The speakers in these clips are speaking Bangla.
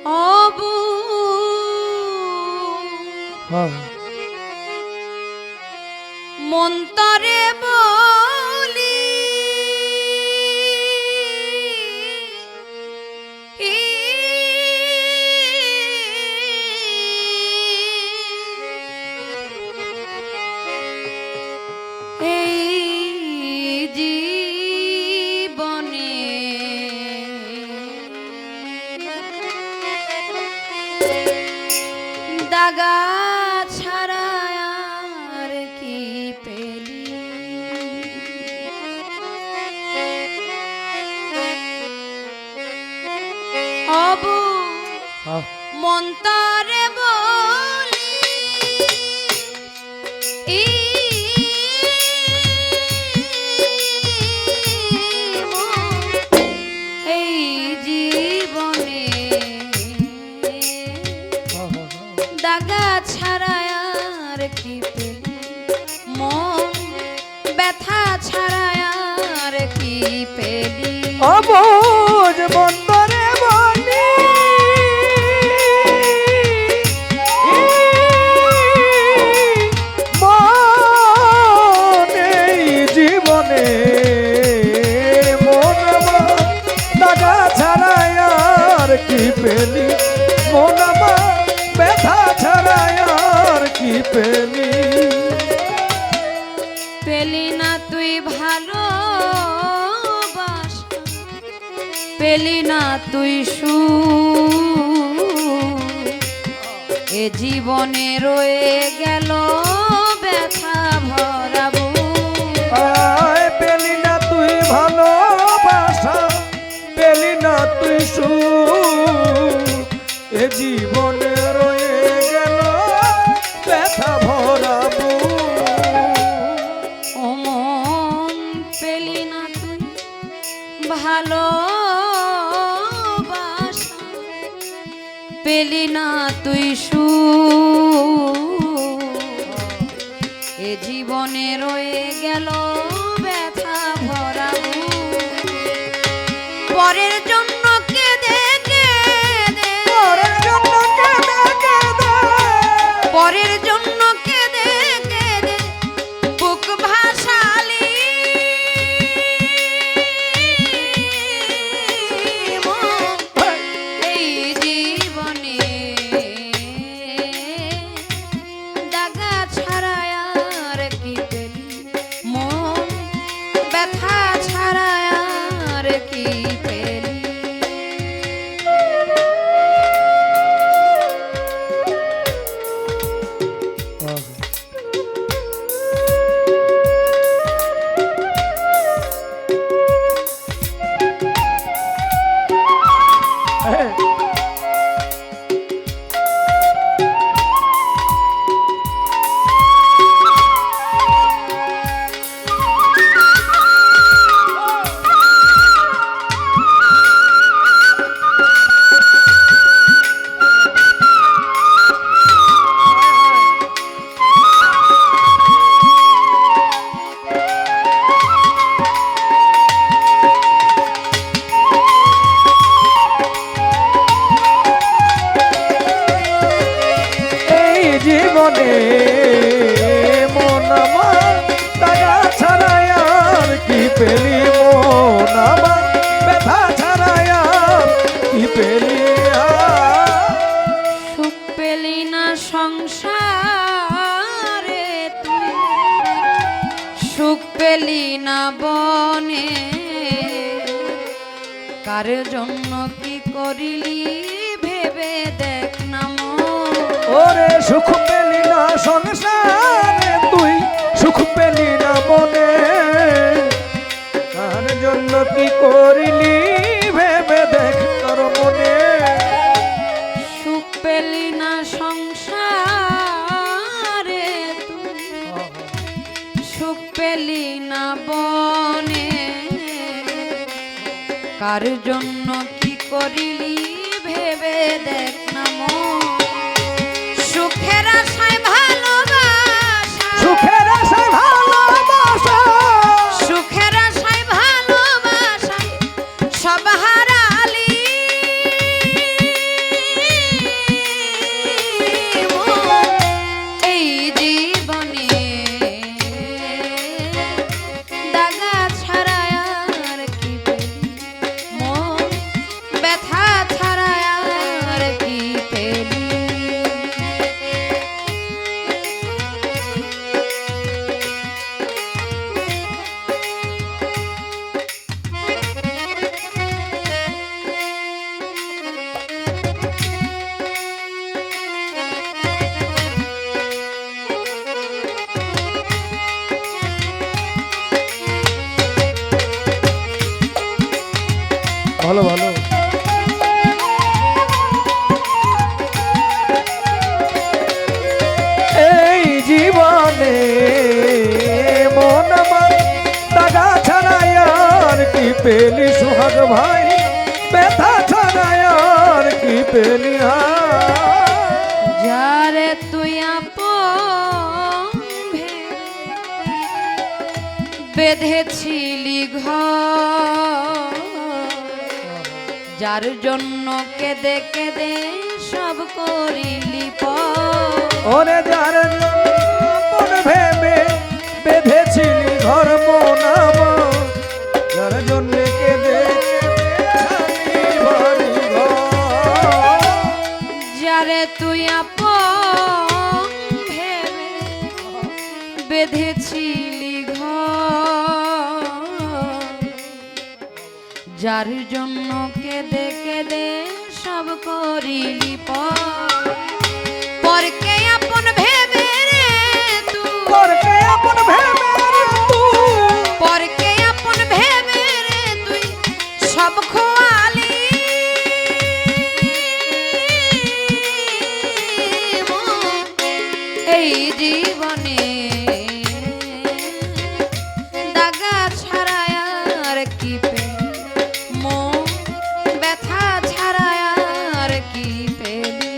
অবু মন্তরে বলি দাগা ছাড়া আর কি পেলি অবু মন্তরে বলি এই জীবনে দাগা ছাড়া আর কি পেলি মন ব্যথা ছাড়া আর কি পেলি অবুঝ বন্দরে বলি মনে জীবনে মন দাগা ছাড়া আর কি পেলি মন ব্যথা ছাড়া আর কি পেলি পেলি না তুই ভালো পেলি না তুই এ জীবনে রয়ে গেল ব্যথা ভরাবো পেলি না তুই ভালোবাসা পেলি না তুই এ জীবনে রয়ে গেল ব্যথা ভরাবো ও মন পেলি না তুই ভালো পেলি না তুই এ জীবনে রয়ে গেল ব্যথা ভরাবো পরের জন্য কেঁদে কেঁদে পরের জন্য কেঁদে কেঁদে পরের জন্য কেঁদে কেঁদে বুক ভাসালি এই জীবনে দাগা ছাড়া আর কি পেলি মন ব্যথা ছাড়া আর কি পেলি জীবনে মন আমার দাগা ছাড়া আর কি পেলি মন আমার ব্যথা ছাড়া আর কি পেলি সুখ পেলি না সংসারে তুই সুখ পেলি না বনে কার জন্য কি করিলি ভেবে দেখ না মন ওরে সুখ পেলি না সংসারে তুই সুখ পেলি না মনে কার জন্য কি করিলি ভেবে দেখ তোর মনে সুখ পেলি না সংসারে তুই সুখ পেলি না বনে কার জন্য কি করিলি ভেবে দেখ না মন সুখের আশায় ভালোবাসা সুখের আশায় ভালোবাসা সুখের আশায় ভালোবাসা সব হারালি পেলি সোহাগ ভাই ব্যথা ছাড়ায় আর কি পেলি যারে তুই আপন ভেবে বেঁধেছিলি ঘর, যার জন্য কেঁদে কেঁদে সব করিলি পর। ওরে যার মন ভেবে বেঁধেছিলি ঘর মন আমার, যার জন্য কেঁদে যারে তুই আপন ভেবে বেঁধেছিলি ঘর, যার জন্য কেঁদে কেঁদে সব করিলি পর। পরকে আপন ভেবে রে তুই, পরকে আপন ভেবে রে তুই, পরকে আপন ভেবে রে তুই সব খোয়ালি এই জীবনে, দাগা ছাড়ায় আর কি পেলি, মন ব্যথা ছাড়ায় আর কি পেলি।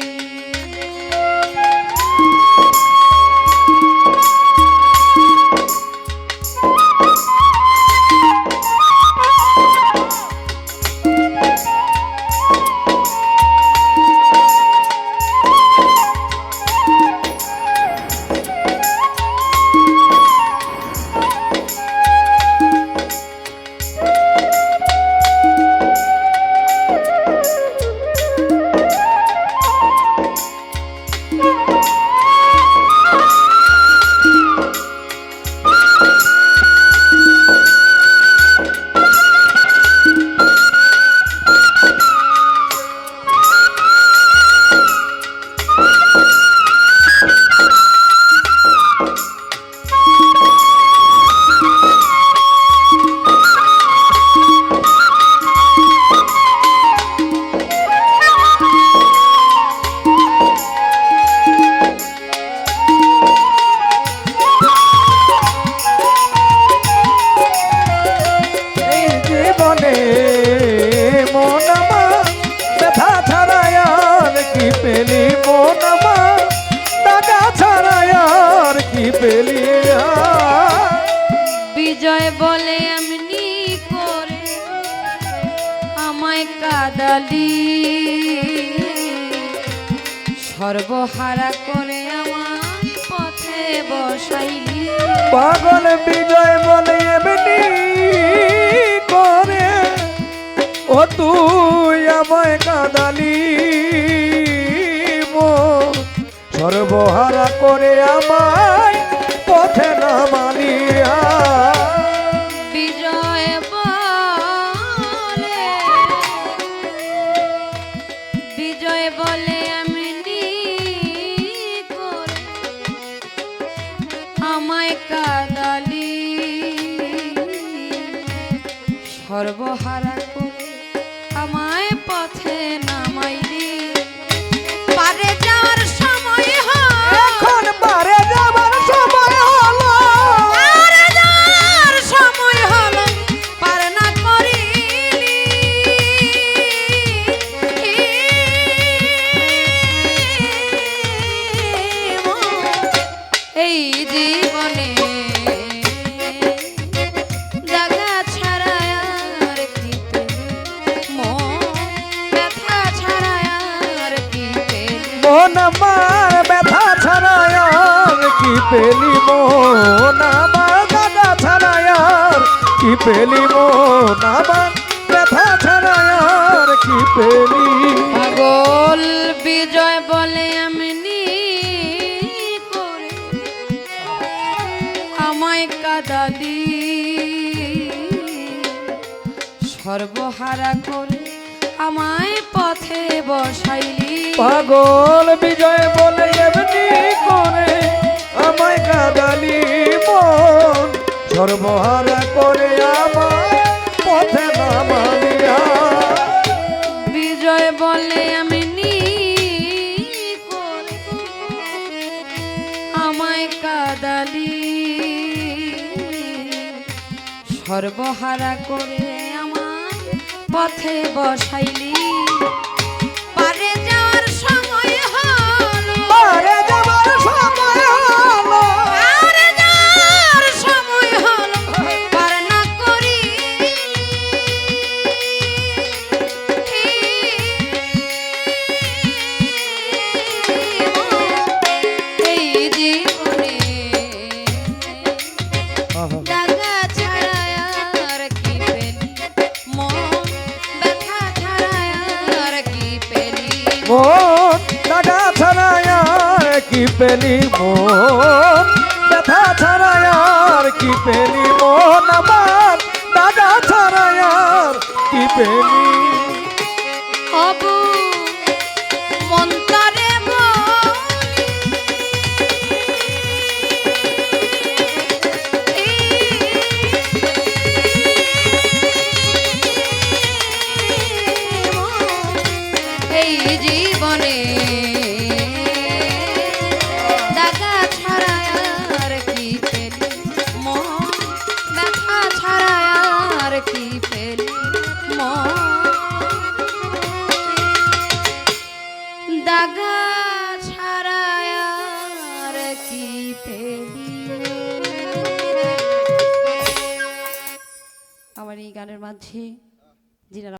বিজয় বলে এমনি করে আমায় কাদালি, সর্বহারা করে আমায় পথে বসাইলি। পাগল বিজয় বলে এমনি করে ও তুই আমায় কাদালি, সর্বহারা করে আমায় পথে নামালিয়া। বিজয় বলে, বিজয় বলে এমনি করে আমায় কাদালি, সর্বহারা করে আমায় পথে নামাইলি। পারে যাওয়ার সময় এখন পারে যাবার সময় হলো, পারে যাওয়ার সময় হলো, পারে না করিলি এই জীবনে, জাগা ছাড়া আর কি পেলি, মন ব্যথা ছাড়া আর কি পেলি। মন আমার ব্যথা ছাড়ায় আর কি পেলি, মন আমার দাদা ছাড়ায় আর কি পেলি, মন আমার ব্যথা ছাড়ায় আর কি পেলি। পাগল বিজয় বলে এমনি করে আমায় কাদালি, সর্বহারা করে আমায় পথে বসাইলি। পাগল বিজয় বলে এমনি করে আমায় কাদালি, মন সর্বহারা করে আমায় পথে নামালিয়া। বিজয় বলে এমনি করে আমায় কাদালি, সর্বহারা করে আমায় পথে বসাইলি পারে যাওয়ার সময় হলো পারে যাবার সময় হলো পারে যাওয়ার সময় হলো পার না করি এই জীবনে আহা। দাগা ছাড়া আর কি পেলি মন ব্যথা ছাড়া আর কি পেলি মন দাগা ছাড়া আর কি পেলি মন ব্যথা ছাড়া আর কি পেলি মন আমার দাগা ছাড়া আর কি পেলি অবু মন্তরে এই জীবনে দাগা ছাড়া আর কি পেলি মন ব্যথা ছাড়া আর কি পেলি মন দাগা ছাড়া আর কি পেলি আমার এই গানের মাঝে যিনারা